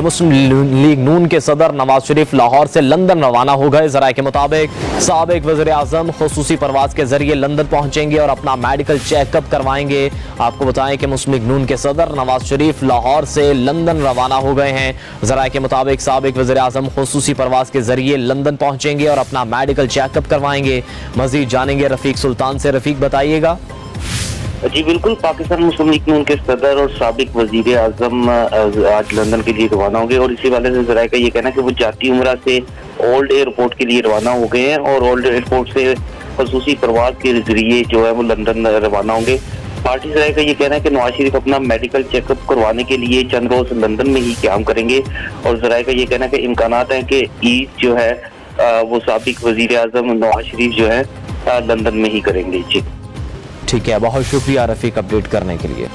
मुस्लिम league नून के सदर नवाज शरीफ लाहौर से लंदन रवाना हो गए। ज़राए के मुताबिक साबिक वज़ीर आज़म खुसूसी परवाज के जरिए लंदन पहुंचेंगे और अपना मेडिकल चेकअप करवाएंगे। आपको बताएं कि मुस्लिम लीग नून के सदर नवाज शरीफ लाहौर से लंदन रवाना हो गए हैं। ज़राए के मुताबिक साबिक वज़ीर आज़म खुसूसी परवाज के जरिए लंदन पहुंचेंगे और अपना मेडिकल चेकअप करवाएंगे। मजीद जानेंगे रफीक सुल्तान से। रफीक, बताइएगा। जी बिल्कुल, पाकिस्तान मुस्लिम लीग नून के सदर और साबिक वजीर आजम आज लंदन के लिए रवाना हो गए और इसी वाले से ज़राए का ये कहना है कि वो जाती उम्रा से ओल्ड एयरपोर्ट के लिए रवाना हो गए हैं और ओल्ड एयरपोर्ट से खसूसी परवाज के जरिए जो है वो लंदन रवाना होंगे। पार्टी ज़राए का ये कहना है कि नवाज शरीफ अपना मेडिकल चेकअप करवाने के लिए चंद रोज लंदन में ही क़याम करेंगे और ज़राए का ये कहना है कि इम्कानात है कि ईद जो है वो साबिक वजीर आजम नवाज शरीफ जो है लंदन में ही करेंगे। जी ठीक है, बहुत शुक्रिया रफीक अपडेट करने के लिए।